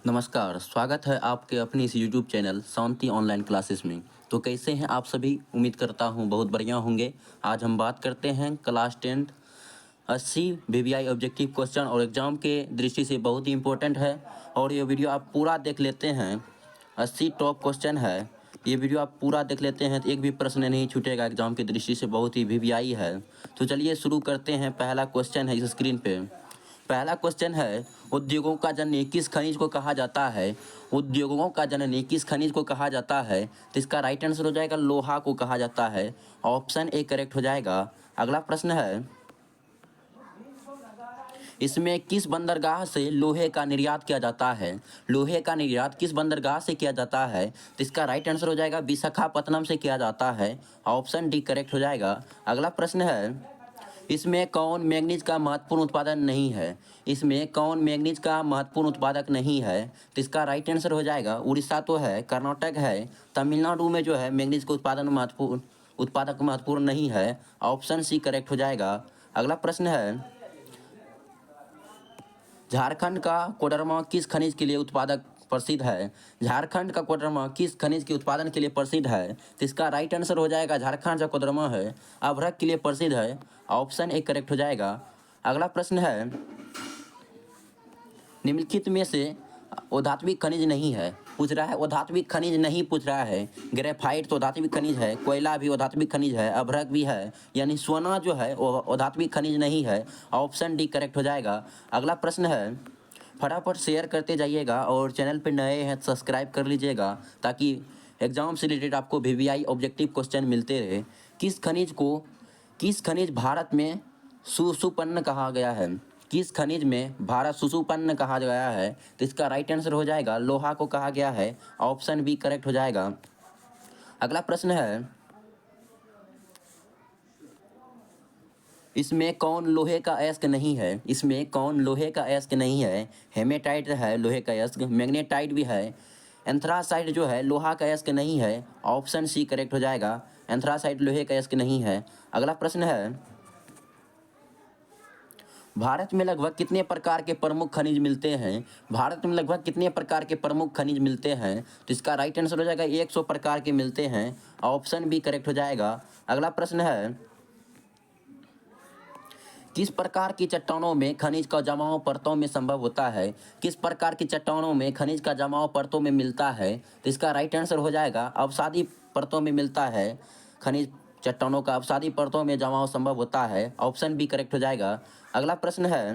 नमस्कार, स्वागत है आपके अपने इस यूट्यूब चैनल शांति ऑनलाइन क्लासेस में। तो कैसे हैं आप सभी? उम्मीद करता हूं बहुत बढ़िया होंगे। आज हम बात करते हैं क्लास 10 80 वीवीआई ऑब्जेक्टिव क्वेश्चन और एग्जाम के दृष्टि से बहुत ही इम्पोर्टेंट है। और ये वीडियो आप पूरा देख लेते हैं, 80 टॉप क्वेश्चन है। ये वीडियो आप पूरा देख लेते हैं तो एक भी प्रश्न नहीं छूटेगा, एग्जाम की दृष्टि से बहुत ही वीवीआई है। तो चलिए शुरू करते हैं। पहला क्वेश्चन है इस स्क्रीन पे। पहला क्वेश्चन है, उद्योगों का जननी किस खनिज को कहा जाता है? उद्योगों का जननी किस खनिज को कहा जाता है? तो इसका राइट आंसर हो जाएगा लोहा को कहा जाता है। ऑप्शन ए करेक्ट हो जाएगा। अगला प्रश्न है, इसमें किस बंदरगाह से लोहे का निर्यात किया जाता है? लोहे का निर्यात किस बंदरगाह से किया जाता है? तो इसका राइट आंसर हो जाएगा विशाखापत्तनम से किया जाता है। ऑप्शन डी करेक्ट हो जाएगा। अगला प्रश्न है, इसमें कौन मैंगनीज का महत्वपूर्ण उत्पादन नहीं है? इसमें कौन मैंगनीज का महत्वपूर्ण उत्पादक नहीं है? तो इसका राइट आंसर हो जाएगा उड़ीसा तो है, कर्नाटक है, तमिलनाडु में जो है मैंगनीज का उत्पादन उत्पादक महत्वपूर्ण नहीं है। ऑप्शन सी करेक्ट हो जाएगा। अगला प्रश्न है, झारखंड का कोडरमा किस खनिज के लिए उत्पादक प्रसिद्ध है? झारखंड का कोडरमा किस खनिज के उत्पादन के लिए प्रसिद्ध है? तो इसका राइट आंसर हो जाएगा झारखंड का कोडरमा है, अभ्रक के लिए प्रसिद्ध है। ऑप्शन ए करेक्ट हो जाएगा। अगला प्रश्न है, निम्नलिखित में से अधात्विक खनिज नहीं है पूछ रहा है। अधात्विक खनिज नहीं पूछ रहा है। ग्रेफाइट तो अधात्विक खनिज है, कोयला भी अधात्विक खनिज है, अभ्रक भी है, यानी सोना जो है वो अधात्विक खनिज नहीं है। ऑप्शन डी करेक्ट हो जाएगा। अगला प्रश्न है, फटाफट शेयर करते जाइएगा और चैनल पर नए हैं तो सब्सक्राइब कर लीजिएगा ताकि एग्जाम से रिलेटेड आपको वीवीआई ऑब्जेक्टिव क्वेश्चन मिलते रहे। किस खनिज भारत में सुसुपन्न कहा गया है? किस खनिज में भारत सुसुपन्न कहा गया है? तो इसका राइट आंसर हो जाएगा लोहा को कहा गया है। ऑप्शन बी करेक्ट हो जाएगा। अगला प्रश्न है, इसमें कौन लोहे का अयस्क नहीं है? इसमें कौन लोहे का अयस्क नहीं है? हेमेटाइट है लोहे का अयस्क, मैग्नेटाइट भी है, एंथ्रासाइट जो है लोहा का अयस्क नहीं है। ऑप्शन सी करेक्ट हो जाएगा। एंथ्रासाइट लोहे का अयस्क नहीं है। अगला प्रश्न है, भारत में लगभग कितने प्रकार के प्रमुख खनिज मिलते हैं? भारत में लगभग कितने प्रकार के प्रमुख खनिज मिलते हैं? तो इसका राइट आंसर हो जाएगा 100 प्रकार के मिलते हैं। ऑप्शन बी करेक्ट हो जाएगा। अगला प्रश्न है, किस प्रकार की चट्टानों में खनिज का जमाव परतों में संभव होता है? किस प्रकार की चट्टानों में खनिज का जमाव परतों में मिलता है? तो इसका राइट आंसर हो जाएगा अवसादी परतों में मिलता है। खनिज चट्टानों का अवसादी परतों में जमाव संभव होता है। ऑप्शन बी करेक्ट हो जाएगा। अगला प्रश्न है,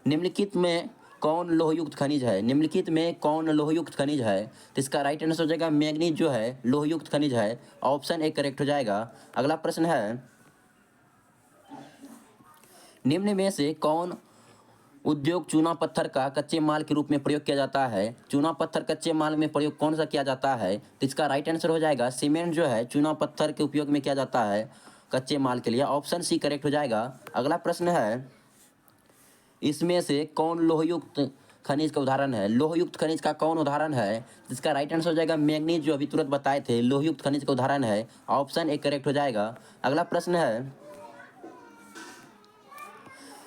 निम्नलिखित में कौन लोहयुक्त खनिज है? निम्नलिखित में कौन लोहयुक्त खनिज है? तो इसका राइट आंसर हो जाएगा मैंगनीज जो है लोहयुक्त खनिज है। ऑप्शन ए करेक्ट हो जाएगा। अगला प्रश्न है, निम्न में से कौन उद्योग चूना पत्थर का कच्चे माल के रूप में प्रयोग किया जाता है? चूना पत्थर कच्चे माल में प्रयोग कौन सा किया जाता है? तो इसका राइट आंसर हो जाएगा सीमेंट जो है चूना पत्थर के उपयोग में किया जाता है कच्चे माल के लिए। ऑप्शन सी करेक्ट हो जाएगा। अगला प्रश्न है, इसमें से कौन लोहयुक्त खनिज का उदाहरण है? लोहयुक्त खनिज का कौन उदाहरण है? जिसका राइट आंसर हो जाएगा मैंगनीज जो अभी तुरंत बताए थे लोहयुक्त खनिज का उदाहरण है। ऑप्शन ए करेक्ट हो जाएगा। अगला प्रश्न है,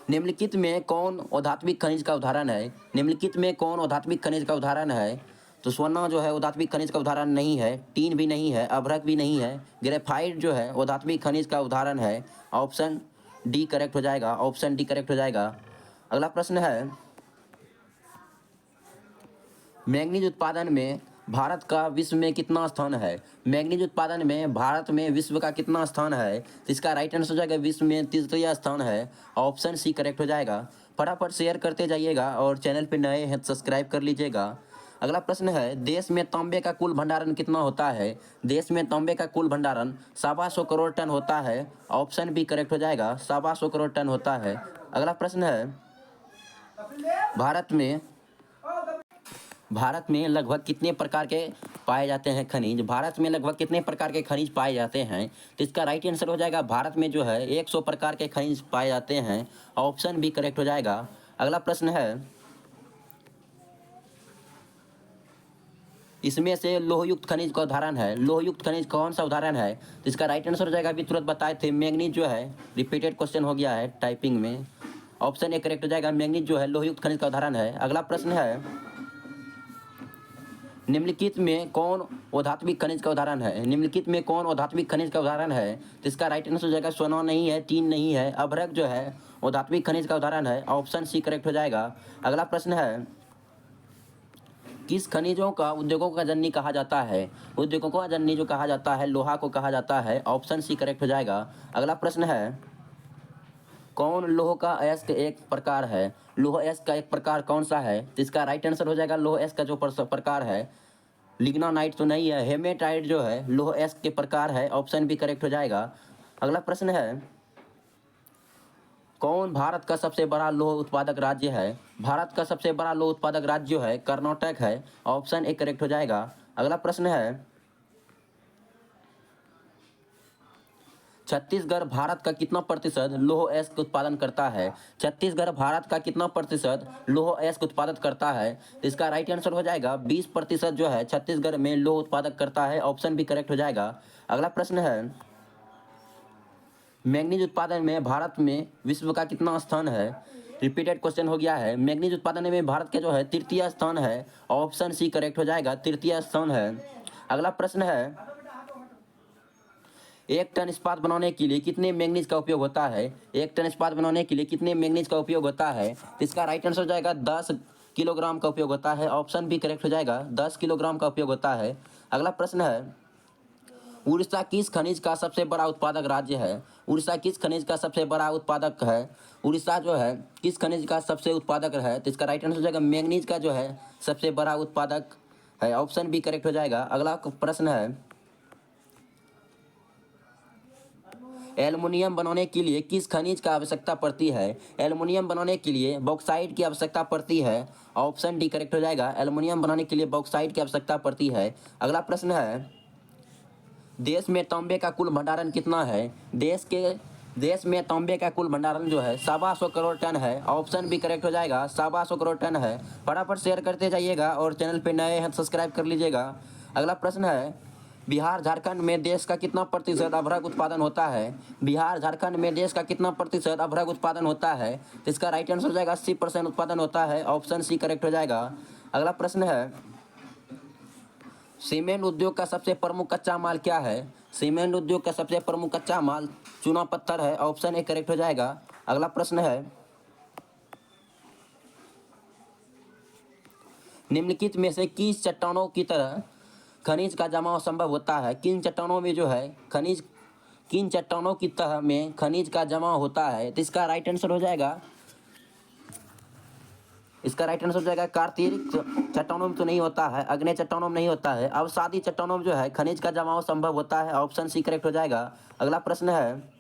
निम्नलिखित में कौन अधात्विक खनिज का उदाहरण है? निम्नलिखित में कौन अधात्विक खनिज का उदाहरण है? तो सोना जो है अधात्विक खनिज का उदाहरण नहीं है, टीन भी नहीं है, अभ्रक भी नहीं है, ग्रेफाइट जो है अधात्विक खनिज का उदाहरण है। ऑप्शन डी करेक्ट हो जाएगा। ऑप्शन डी करेक्ट हो जाएगा। अगला प्रश्न है, मैंगनीज उत्पादन में भारत का विश्व में कितना स्थान है? मैंगनीज उत्पादन में भारत में विश्व का कितना स्थान है? तो इसका राइट आंसर हो जाएगा विश्व में तीसरा स्थान है। ऑप्शन सी करेक्ट हो जाएगा। फटाफट शेयर करते जाइएगा और चैनल पर नए हैं तो सब्सक्राइब कर लीजिएगा। अगला प्रश्न है, देश में तांबे का कुल भंडारण कितना होता है? देश में तांबे का कुल भंडारण 125 करोड़ टन होता है। ऑप्शन बी करेक्ट हो जाएगा। 125 करोड़ टन होता है। अगला प्रश्न है, भारत में भारत में लगभग कितने प्रकार के पाए जाते हैं खनिज? भारत में लगभग कितने प्रकार के खनिज पाए जाते हैं? तो इसका राइट आंसर हो जाएगा भारत में जो है 100 प्रकार के खनिज पाए जाते हैं। ऑप्शन बी करेक्ट हो जाएगा। अगला प्रश्न है, इसमें से लोहयुक्त खनिज का उदाहरण है। लोहयुक्त खनिज कौन सा उदाहरण है? तो इसका राइट आंसर हो जाएगा अभी तुरंत बताए थे मैंगनीज जो है। रिपीटेड क्वेश्चन हो गया है टाइपिंग में। ऑप्शन ए करेक्ट हो जाएगा। मैंगनीज जो है लोहयुक्त खनिज का उदाहरण है। अगला प्रश्न है, निम्नलिखित में कौन अधात्मिक खनिज का उदाहरण है? निम्नलिखित में कौन अधात्मिक खनिज का उदाहरण है? तो इसका राइट आंसर हो जाएगा सोना नहीं है, टीन नहीं है, अभ्रक जो है अधात्मिक खनिज का उदाहरण है। ऑप्शन सी करेक्ट हो जाएगा। अगला प्रश्न है, किस खनिजों का उद्योगों का जननी कहा जाता है? उद्योगों का जननी जो कहा जाता है लोहा को कहा जाता है। ऑप्शन सी करेक्ट हो जाएगा। अगला प्रश्न है, कौन लौह का अयस्क एक प्रकार है? लौह अयस्क का एक प्रकार कौन सा है? तो इसका राइट आंसर हो जाएगा लौह अयस्क का जो प्रकार है लिग्नानाइट तो नहीं है, हेमेटाइट जो है लौह अयस्क के प्रकार है। ऑप्शन बी करेक्ट हो जाएगा। अगला प्रश्न है, कौन भारत का सबसे बड़ा लौह उत्पादक राज्य है? भारत का सबसे बड़ा लौह उत्पादक राज्य जो है कर्नाटक है। ऑप्शन ए करेक्ट हो जाएगा। अगला प्रश्न है, छत्तीसगढ़ भारत का कितना प्रतिशत लौह अयस्क उत्पादन करता है? छत्तीसगढ़ भारत का कितना प्रतिशत लौह अयस्क उत्पादन करता है? तो इसका राइट आंसर हो जाएगा 20% जो है छत्तीसगढ़ में लौह उत्पादक करता है। ऑप्शन भी करेक्ट हो जाएगा। अगला प्रश्न है, मैंगनीज उत्पादन में भारत में विश्व का कितना स्थान है? रिपीटेड क्वेश्चन हो गया है। मैंगनीज उत्पादन में भारत का जो है तृतीय स्थान है। ऑप्शन सी करेक्ट हो जाएगा, तृतीय स्थान है। अगला प्रश्न है, एक टन इस्पात बनाने के लिए कितने मैंगनीज का उपयोग होता है? एक टन इस्पात बनाने के लिए कितने मैंगनीज का उपयोग होता है? तो इसका राइट आंसर हो जाएगा 10 किलोग्राम का उपयोग होता है। ऑप्शन भी करेक्ट हो जाएगा, 10 किलोग्राम का उपयोग होता है। अगला प्रश्न है, उड़ीसा किस खनिज का सबसे बड़ा उत्पादक राज्य है? उड़ीसा किस खनिज का सबसे बड़ा उत्पादक है? उड़ीसा जो है किस खनिज का सबसे उत्पादक है? तो इसका राइट आंसर हो जाएगा मैंगनीज का जो है सबसे बड़ा उत्पादक है। ऑप्शन भी करेक्ट हो जाएगा। अगला प्रश्न है, एल्युमिनियम बनाने के लिए किस खनिज का आवश्यकता पड़ती है? एल्युमिनियम बनाने के लिए बॉक्साइट की आवश्यकता पड़ती है। ऑप्शन डी करेक्ट हो जाएगा। एल्युमिनियम बनाने के लिए बॉक्साइट की आवश्यकता पड़ती है। अगला प्रश्न है, देश में तांबे का कुल भंडारण कितना है? देश में तांबे का कुल भंडारण जो है 125 करोड़ टन है। ऑप्शन भी करेक्ट हो जाएगा, 125 करोड़ टन है। फटाफट शेयर करते जाइएगा और चैनल पे नए हैं सब्सक्राइब कर लीजिएगा। अगला प्रश्न है, बिहार झारखंड में देश का कितना प्रतिशत अभ्रक उत्पादन होता है? बिहार झारखंड में देश का कितना प्रतिशत अभ्रक उत्पादन होता है? तो इसका राइट आंसर हो जाएगा 80% उत्पादन होता है। ऑप्शन सी करेक्ट हो जाएगा। अगला प्रश्न है, सीमेंट उद्योग का सबसे प्रमुख कच्चा माल क्या है? सीमेंट उद्योग का सबसे प्रमुख कच्चा माल चूना पत्थर है। ऑप्शन ए करेक्ट हो जाएगा। अगला प्रश्न है, निम्नलिखित में से किस चट्टानों की तरह खनिज का जमाव संभव होता है? किन चट्टानों में जो है किन चट्टानों की तरह में खनिज का जमाव होता है? तो इसका राइट आंसर हो जाएगा कार्तिक चट्टानों में तो नहीं होता है, अग्नि चट्टानों में नहीं होता है, अवसादी चट्टानों में जो है खनिज का जमाव संभव होता है। ऑप्शन सी करेक्ट हो जाएगा। अगला प्रश्न है,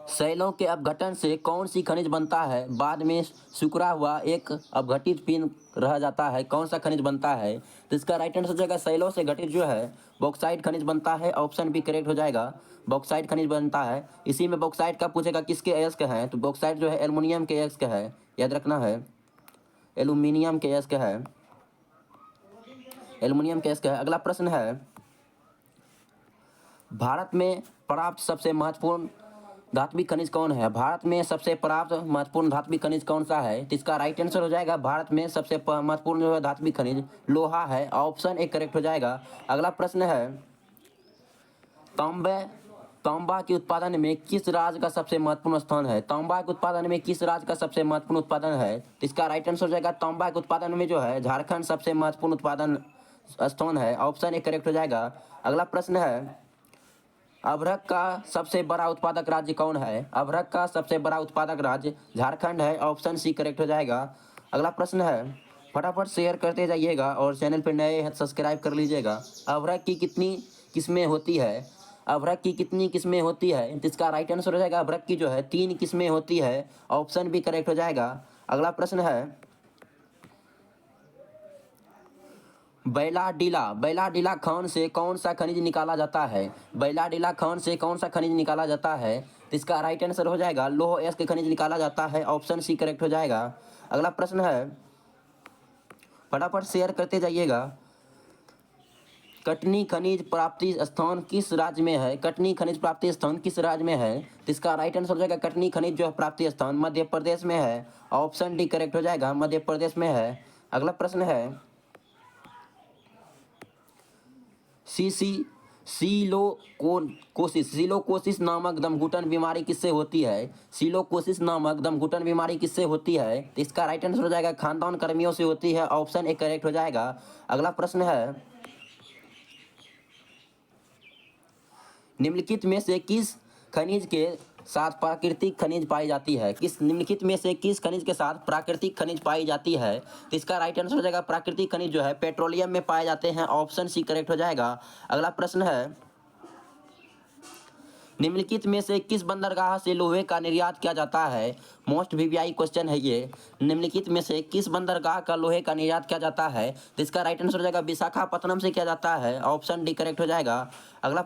शैलों के अपघटन से कौन सी खनिज बनता है? बाद में सिकुड़ा हुआ एक अपघटित पिन रह जाता है, कौन सा खनिज बनता है? तो इसका राइट आंसर हो जाएगा शैलों से घटित जो है बॉक्साइट खनिज बनता है। ऑप्शन भी करेक्ट हो जाएगा, बॉक्साइट खनिज बनता है। इसी में बॉक्साइट का पूछेगा किसके अयस्क हैं, तो बॉक्साइट जो है एल्युमिनियम के अयस्क है, याद रखना है एल्युमिनियम के अयस्क है, एल्युमिनियम के अयस्क है। अगला प्रश्न है, भारत में प्राप्त सबसे महत्वपूर्ण धात्विक खनिज कौन है? भारत में सबसे प्राप्त महत्वपूर्ण धात्विक खनिज कौन सा है? तो इसका राइट आंसर हो जाएगा भारत में सबसे महत्वपूर्ण जो है धात्विक खनिज लोहा है। ऑप्शन ए करेक्ट हो जाएगा। अगला प्रश्न है, तांबा के उत्पादन में किस राज्य का सबसे महत्वपूर्ण स्थान है? तांबा के उत्पादन में किस राज्य का सबसे महत्वपूर्ण उत्पादन है? तो इसका राइट आंसर हो जाएगा तांबा के उत्पादन में जो है झारखंड सबसे महत्वपूर्ण उत्पादन स्थान है। ऑप्शन ए करेक्ट हो जाएगा। अगला प्रश्न है, अभ्रक का सबसे बड़ा उत्पादक राज्य कौन है? अभ्रक का सबसे बड़ा उत्पादक राज्य झारखंड है। ऑप्शन सी करेक्ट हो जाएगा। अगला प्रश्न है, फटाफट शेयर करते जाइएगा और चैनल पर नए हैं सब्सक्राइब कर लीजिएगा। अभ्रक की कितनी किस्में होती है? अभ्रक की कितनी किस्में होती है? तो इसका राइट आंसर हो जाएगा अभ्रक की जो है 3 किस्में होती है। ऑप्शन भी करेक्ट हो जाएगा। अगला प्रश्न है, बैलाडीला खान से कौन सा खनिज निकाला जाता है? बैलाडीला खान से कौन सा खनिज निकाला जाता है? तो इसका राइट आंसर हो जाएगा लौह अयस्क खनिज निकाला जाता है। ऑप्शन सी करेक्ट हो जाएगा। अगला प्रश्न है, फटाफट शेयर करते जाइएगा। कटनी खनिज प्राप्ति स्थान किस राज्य में है? कटनी खनिज प्राप्ति स्थान किस राज्य में है? तो इसका राइट आंसर हो जाएगा कटनी खनिज जो है प्राप्ति स्थान मध्य प्रदेश में है। ऑप्शन डी करेक्ट हो जाएगा, मध्य प्रदेश में है। अगला प्रश्न है सिलोकोसिस नामक दमघुटन बीमारी किससे होती है? सिलोकोसिस नामक दमघुटन बीमारी किससे होती है? तो इसका राइट आंसर हो जाएगा खानदान कर्मियों से होती है। ऑप्शन ए करेक्ट हो जाएगा। अगला प्रश्न है निम्नलिखित में से किस खनिज के साथ प्राकृतिक खनिज पाई जाती है? निम्नलिखित में से किस खनिज के साथ प्राकृतिक खनिज पाई जाती है? तो इसका राइट आंसर हो जाएगा प्राकृतिक खनिज जो है पेट्रोलियम में पाए जाते हैं। ऑप्शन सी करेक्ट हो जाएगा। अगला प्रश्न है निम्नलिखित में से किस बंदरगाह से लोहे का निर्यात किया जाता है? मोस्ट वीवीआई क्वेश्चन है ये। निम्नलिखित में से किस बंदरगाह का लोहे का निर्यात किया जाता है? तो इसका राइट आंसर हो जाएगा विशाखापत्तनम से किया जाता है। ऑप्शन डी करेक्ट हो जाएगा। अगला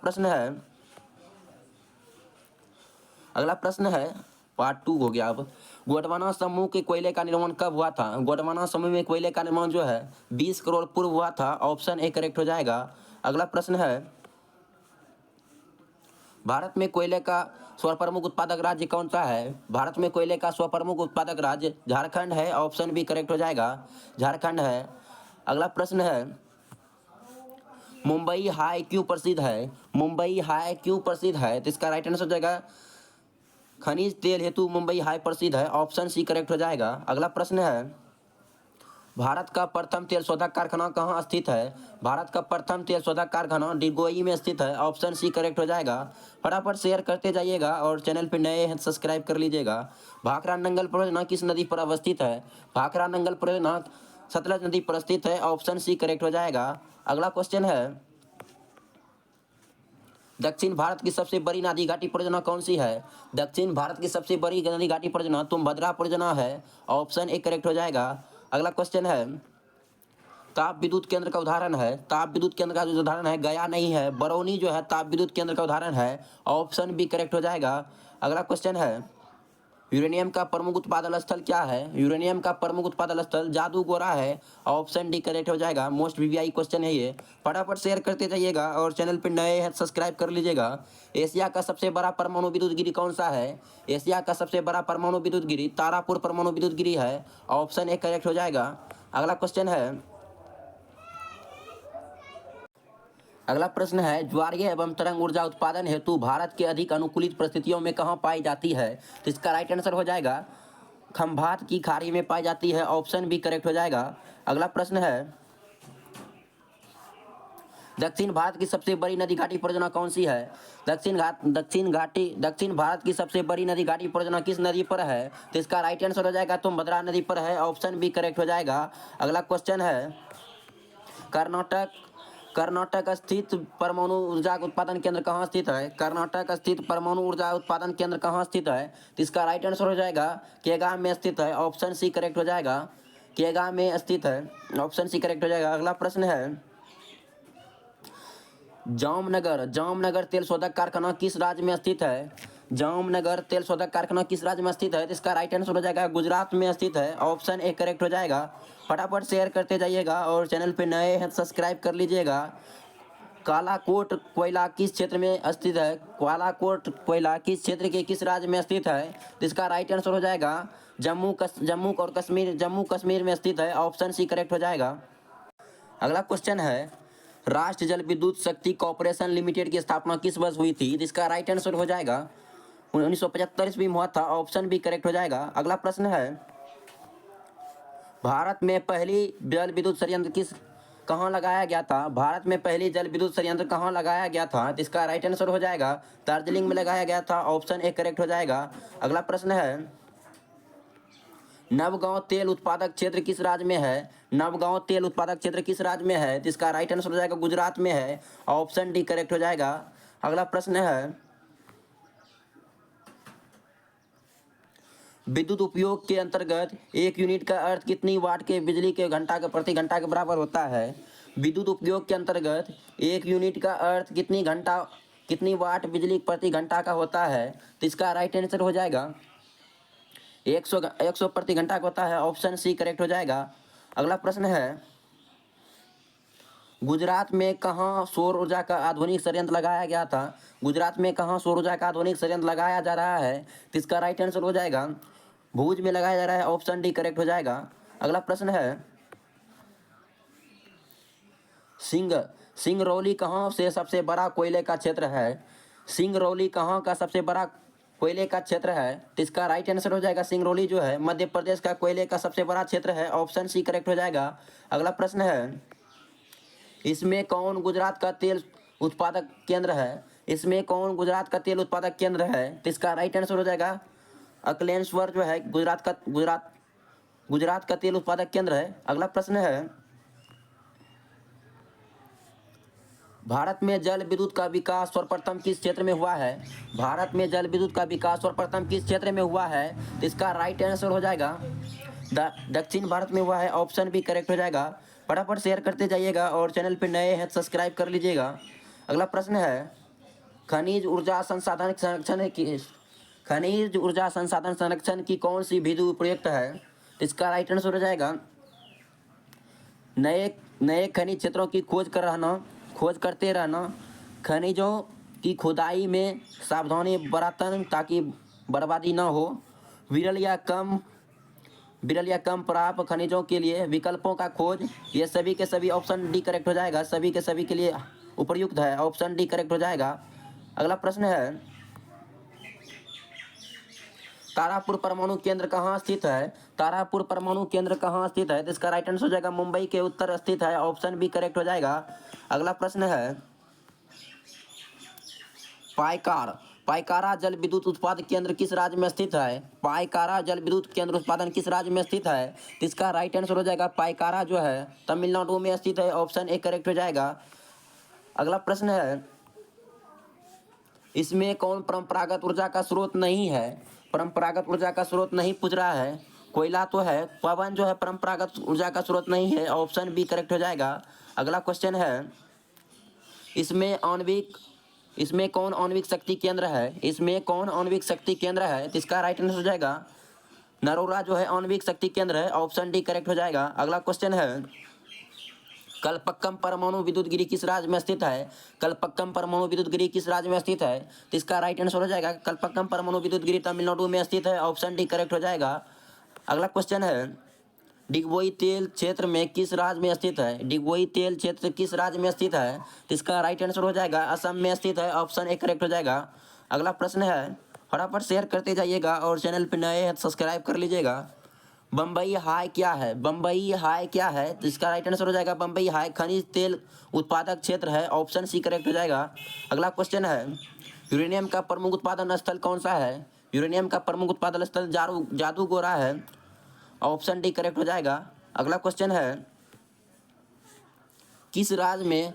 प्रश्न है पार्ट 2 हो गया। अब गोंडवाना समूह के कोयले का निर्माण कब हुआ था? गोंडवाना समूह में कोयले का निर्माण जो है 20 करोड़ पूर्व हुआ था। ऑप्शन ए करेक्ट हो जाएगा। अगला प्रश्न है भारत में कोयले का सर्वप्रमुख उत्पादक राज्य कौन सा है? भारत में कोयले का सर्वप्रमुख उत्पादक राज्य झारखंड है। ऑप्शन बी करेक्ट हो जाएगा, झारखंड है। अगला प्रश्न है मुंबई हाई क्यों प्रसिद्ध है? मुंबई हाई क्यों प्रसिद्ध है? तो इसका राइट आंसर हो जाएगा खनिज तेल हेतु मुंबई हाई प्रसिद्ध है। ऑप्शन सी करेक्ट हो जाएगा। अगला प्रश्न है भारत का प्रथम तेल शोधक कारखाना कहाँ स्थित है? भारत का प्रथम तेल शोधक कारखाना डिगोई में स्थित है। ऑप्शन सी करेक्ट हो जाएगा। फटाफट शेयर करते जाइएगा और चैनल पर नए हैं सब्सक्राइब कर लीजिएगा। भाखड़ा नंगल परियोजना किस नदी पर अवस्थित है? भाखड़ा नंगल परियोजना सतलज नदी पर स्थित है। ऑप्शन सी करेक्ट हो जाएगा। अगला क्वेश्चन है दक्षिण भारत की सबसे बड़ी नदी घाटी परियोजना कौन सी है? दक्षिण भारत की सबसे बड़ी नदी घाटी परियोजना तुंगभद्रा परियोजना है। ऑप्शन ए करेक्ट हो जाएगा। अगला क्वेश्चन है ताप विद्युत केंद्र का उदाहरण है। ताप विद्युत केंद्र का जो उदाहरण है गया नहीं है, बरौनी जो है ताप विद्युत केंद्र का उदाहरण है। ऑप्शन बी करेक्ट हो जाएगा। अगला क्वेश्चन है यूरेनियम का प्रमुख उत्पादन स्थल क्या है? यूरेनियम का प्रमुख उत्पादन स्थल जादूगोरा है। ऑप्शन डी करेक्ट हो जाएगा। मोस्ट वीवीआई क्वेश्चन है ये। फटाफट शेयर करते जाइएगा और चैनल पर नए हैं सब्सक्राइब कर लीजिएगा। एशिया का सबसे बड़ा परमाणु विद्युत गिरी कौन सा है? एशिया का सबसे बड़ा परमाणु विद्युत गिरी तारापुर परमाणु विद्युत गिरी है। ऑप्शन ए करेक्ट हो जाएगा। अगला प्रश्न है ज्वारीय एवं तरंग ऊर्जा उत्पादन हेतु भारत के अधिक अनुकूलित परिस्थितियों में कहाँ पाई जाती है? तो इसका राइट आंसर हो जाएगा खंभात की खाड़ी में पाई जाती है। ऑप्शन बी करेक्ट हो जाएगा। अगला प्रश्न है दक्षिण भारत की सबसे बड़ी नदी घाटी परियोजना कौन सी है? दक्षिण भारत की सबसे बड़ी नदी घाटी परियोजना किस नदी पर है? तो इसका राइट आंसर हो जाएगा तुंगभद्रा नदी पर है। ऑप्शन बी करेक्ट हो जाएगा। अगला क्वेश्चन है कर्नाटक स्थित परमाणु ऊर्जा उत्पादन केंद्र कहाँ स्थित है? कर्नाटक स्थित परमाणु ऊर्जा उत्पादन केंद्र कहाँ स्थित है? तो इसका राइट आंसर हो जाएगा केगाम में स्थित है। ऑप्शन सी करेक्ट हो जाएगा। केगाम में स्थित है। ऑप्शन सी करेक्ट हो जाएगा। अगला प्रश्न है जामनगर तेल शोधक कारखाना किस राज्य में स्थित है? जामनगर तेल शोधक कारखाना किस राज्य में स्थित है? तो इसका राइट आंसर हो जाएगा गुजरात में स्थित है। ऑप्शन ए करेक्ट हो जाएगा। फटाफट शेयर करते जाइएगा और चैनल पे नए हैं सब्सक्राइब कर लीजिएगा। कालाकोट कोयला किस क्षेत्र में स्थित है? कालाकोट कोयला किस क्षेत्र के किस राज्य में स्थित है? तो इसका राइट आंसर हो जाएगा जम्मू कश्मीर में स्थित है। ऑप्शन सी करेक्ट हो जाएगा। अगला क्वेश्चन है राष्ट्रीय जल विद्युत शक्ति कॉर्पोरेशन लिमिटेड की स्थापना किस वर्ष हुई थी? इसका राइट आंसर हो जाएगा 1975 ईस्वी में हुआ था। ऑप्शन बी करेक्ट हो जाएगा। अगला प्रश्न है भारत में पहली जल विद्युत संयंत्र कहाँ लगाया गया था? भारत में पहली जल विद्युत संयंत्र कहाँ लगाया गया था? तो इसका राइट आंसर हो जाएगा दार्जिलिंग में लगाया गया था। ऑप्शन ए करेक्ट हो जाएगा। अगला प्रश्न है नवगांव तेल उत्पादक क्षेत्र किस राज्य में है? नवगांव तेल उत्पादक क्षेत्र किस राज्य में है? तो इसका राइट आंसर हो जाएगा गुजरात में है। ऑप्शन डी करेक्ट हो जाएगा। अगला प्रश्न है विद्युत उपयोग के अंतर्गत एक यूनिट का अर्थ कितनी वाट के बिजली के घंटा के प्रति घंटा के बराबर होता है? विद्युत उपयोग के अंतर्गत एक यूनिट का अर्थ कितनी वाट बिजली प्रति घंटा का होता है? तो इसका राइट आंसर हो जाएगा 100 प्रति घंटा का होता है। ऑप्शन सी करेक्ट हो जाएगा। अगला प्रश्न है गुजरात में कहाँ सौर ऊर्जा का आधुनिक संयंत्र लगाया गया था? गुजरात में कहाँ सौर ऊर्जा का आधुनिक संयंत्र लगाया जा रहा है? तो इसका राइट आंसर हो जाएगा भुज में लगाया जा रहा है। ऑप्शन डी करेक्ट हो जाएगा। अगला प्रश्न है सिंगरौली कहाँ से सबसे बड़ा कोयले का क्षेत्र है? सिंगरौली कहाँ का सबसे बड़ा कोयले का क्षेत्र है? तो इसका राइट आंसर हो जाएगा सिंगरौली जो है मध्य प्रदेश का कोयले का सबसे बड़ा क्षेत्र है। ऑप्शन सी करेक्ट हो जाएगा। अगला प्रश्न है इसमें कौन गुजरात का तेल उत्पादक केंद्र है? इसमें कौन गुजरात का तेल उत्पादक केंद्र है? तो इसका राइट आंसर हो जाएगा अकलेश्वर जो है गुजरात का तेल उत्पादक केंद्र है। अगला प्रश्न है भारत में जल विद्युत का विकास सर्वप्रथम किस क्षेत्र में हुआ है? भारत में जल विद्युत का विकास सर्वप्रथम किस क्षेत्र में हुआ है? तो इसका राइट आंसर हो जाएगा दक्षिण भारत में हुआ है। ऑप्शन भी करेक्ट हो जाएगा। फटाफट शेयर करते जाइएगा और चैनल पर नए हैं सब्सक्राइब कर लीजिएगा। अगला प्रश्न है खनिज ऊर्जा संसाधन संरक्षण की कौन सी विधि उपयुक्त है? तो इसका राइट आंसर हो जाएगा नए खनिज क्षेत्रों की खोज करते रहना, खनिजों की खुदाई में सावधानी बरतन ताकि बर्बादी न हो, विरल या कम प्राप्त खनिजों के लिए विकल्पों का खोज। ये सभी के सभी ऑप्शन डी करेक्ट हो जाएगा। सभी के सभी के लिए उपयुक्त है। ऑप्शन डी करेक्ट हो जाएगा। अगला प्रश्न है तारापुर परमाणु केंद्र कहाँ स्थित है? तारापुर परमाणु केंद्र कहाँ स्थित है? तो इसका राइट आंसर हो जाएगा मुंबई के उत्तर स्थित है। ऑप्शन बी करेक्ट हो जाएगा। अगला प्रश्न है पायकारा जल विद्युत उत्पादन केंद्र किस राज्य में स्थित है? पायकारा जल विद्युत केंद्र उत्पादन किस राज्य में स्थित है? तो इसका राइट आंसर हो जाएगा पायकारा जो है तमिलनाडु में स्थित है। ऑप्शन ए करेक्ट हो जाएगा। अगला प्रश्न है इसमें कौन परंपरागत ऊर्जा का स्रोत नहीं है? परंपरागत ऊर्जा का स्रोत नहीं पूछ रहा है। कोयला तो है, पवन जो है परंपरागत ऊर्जा का स्रोत नहीं है। ऑप्शन बी करेक्ट हो जाएगा। अगला क्वेश्चन है इसमें कौन आणविक शक्ति केंद्र है? इसमें कौन आणविक शक्ति केंद्र है? तो इसका राइट आंसर हो जाएगा नरोरा जो है आणविक शक्ति केंद्र है। ऑप्शन डी करेक्ट हो जाएगा। अगला क्वेश्चन है कलपक्कम परमाणु विद्युत गिरी किस राज्य में स्थित है? कलपक्कम परमाणु विद्युत गिरी किस राज्य में स्थित है? तो इसका राइट आंसर हो जाएगा कलपक्कम परमाणु विद्युत गिरी तमिलनाडु में स्थित है। ऑप्शन डी करेक्ट हो जाएगा। अगला क्वेश्चन है डिगबोई तेल क्षेत्र में किस राज्य में स्थित है? डिगबोई तेल क्षेत्र किस राज्य में स्थित है? तो इसका राइट आंसर हो जाएगा असम में स्थित है। ऑप्शन ए करेक्ट हो जाएगा। अगला प्रश्न है फटाफट शेयर करते जाइएगा और चैनल पर नए हैं सब्सक्राइब कर लीजिएगा। बम्बई हाई क्या है? बम्बई हाई क्या है? तो इसका राइट आंसर हो जाएगा बम्बई हाई खनिज तेल उत्पादक क्षेत्र है। ऑप्शन सी करेक्ट हो जाएगा। अगला क्वेश्चन है यूरेनियम का प्रमुख उत्पादन स्थल कौन सा है? यूरेनियम का प्रमुख उत्पादन स्थल जादूगोरा है। ऑप्शन डी करेक्ट हो जाएगा। अगला क्वेश्चन है किस राज्य में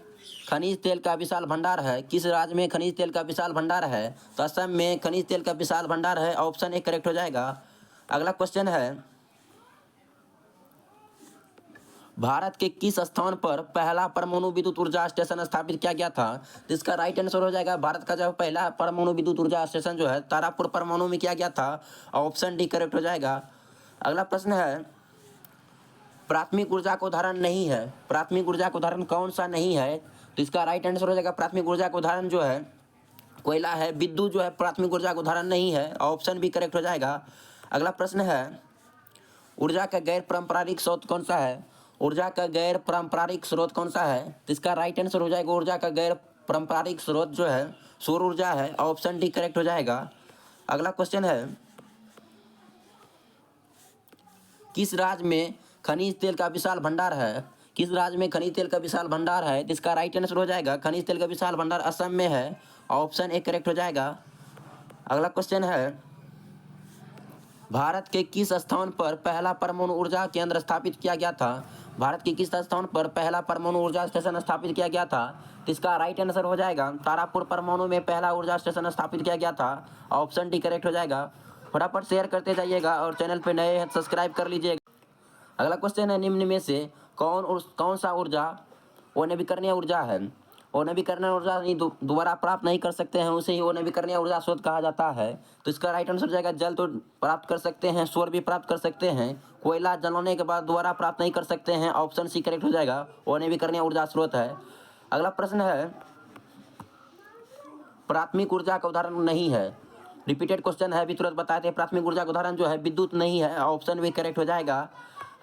खनिज तेल का विशाल भंडार है? किस राज्य में खनिज तेल का विशाल भंडार है? तो असम में खनिज तेल का विशाल भंडार है। ऑप्शन ए करेक्ट हो जाएगा। अगला क्वेश्चन है भारत के किस स्थान पर पहला परमाणु विद्युत ऊर्जा स्टेशन स्थापित किया गया था? जिसका राइट आंसर हो जाएगा भारत का जो पहला परमाणु विद्युत ऊर्जा स्टेशन जो है तारापुर परमाणु में किया गया था। ऑप्शन डी करेक्ट हो जाएगा। अगला प्रश्न है प्राथमिक ऊर्जा का उदाहरण नहीं है। प्राथमिक ऊर्जा का उदाहरण कौन सा नहीं है? तो इसका राइट आंसर हो जाएगा प्राथमिक ऊर्जा का उदाहरण जो है कोयला है। विद्युत जो है प्राथमिक ऊर्जा का उदाहरण नहीं है। ऑप्शन बी करेक्ट हो जाएगा। अगला प्रश्न है ऊर्जा का गैर पारंपरिक स्रोत कौन सा है? ऊर्जा का गैर पारंपरिक स्रोत कौन सा है? तो इसका राइट आंसर हो जाएगा ऊर्जा का गैर पारंपरिक स्रोत जो है सौर ऊर्जा है। ऑप्शन डी करेक्ट हो जाएगा। अगला क्वेश्चन है किस राज्य में खनिज तेल का विशाल भंडार है? किस राज्य में खनिज तेल का विशाल भंडार है? तो इसका राइट आंसर हो जाएगा खनिज तेल का विशाल भंडार असम में है। ऑप्शन ए करेक्ट हो जाएगा। अगला क्वेश्चन है भारत के किस स्थान पर पहला परमाणु ऊर्जा केंद्र स्थापित किया गया था? भारत के किस स्थान पर पहला परमाणु ऊर्जा स्टेशन स्थापित किया गया था? तो इसका राइट आंसर हो जाएगा तारापुर परमाणु में पहला ऊर्जा स्टेशन स्थापित किया गया था। ऑप्शन डी करेक्ट हो जाएगा। फटाफट शेयर करते जाइएगा और चैनल पर नए हैं सब्सक्राइब कर लीजिएगा। अगला क्वेश्चन है निम्न में से कौन सा ऊर्जा अनवीकरणीय ऊर्जा है? अनवीकरणीय ऊर्जा दोबारा प्राप्त नहीं कर सकते हैं उसे ही अनवीकरणीय ऊर्जा स्रोत कहा जाता है। तो इसका राइट आंसर हो जाएगा जल तो प्राप्त कर सकते हैं, सौर भी प्राप्त कर सकते हैं, कोयला जलाने के बाद दोबारा प्राप्त नहीं कर सकते हैं, ऑप्शन सी करेक्ट हो जाएगा। और नवीकरणीय ऊर्जा स्रोत है। अगला प्रश्न है, प्राथमिक ऊर्जा का उदाहरण नहीं है। रिपीटेड क्वेश्चन है, अभी तुरंत बताते हैं। प्राथमिक ऊर्जा का उदाहरण जो है विद्युत नहीं है, ऑप्शन भी करेक्ट हो जाएगा।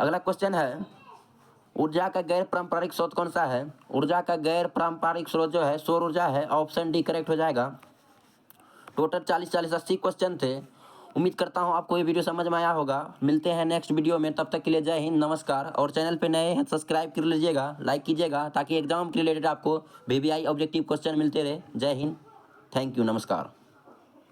अगला क्वेश्चन है, ऊर्जा का गैर पारंपरिक स्रोत कौन सा है? ऊर्जा का गैर पारंपरिक स्रोत जो है सौर ऊर्जा है, ऑप्शन डी करेक्ट हो जाएगा। टोटल 40-80 क्वेश्चन थे। उम्मीद करता हूँ आपको ये वीडियो समझ में आया होगा। मिलते हैं नेक्स्ट वीडियो में, तब तक के लिए जय हिंद, नमस्कार। और चैनल पे नए हैं सब्सक्राइब कर लीजिएगा, लाइक कीजिएगा, ताकि एग्जाम के रिलेटेड आपको VVI ऑब्जेक्टिव क्वेश्चन मिलते रहे। जय हिंद, थैंक यू, नमस्कार।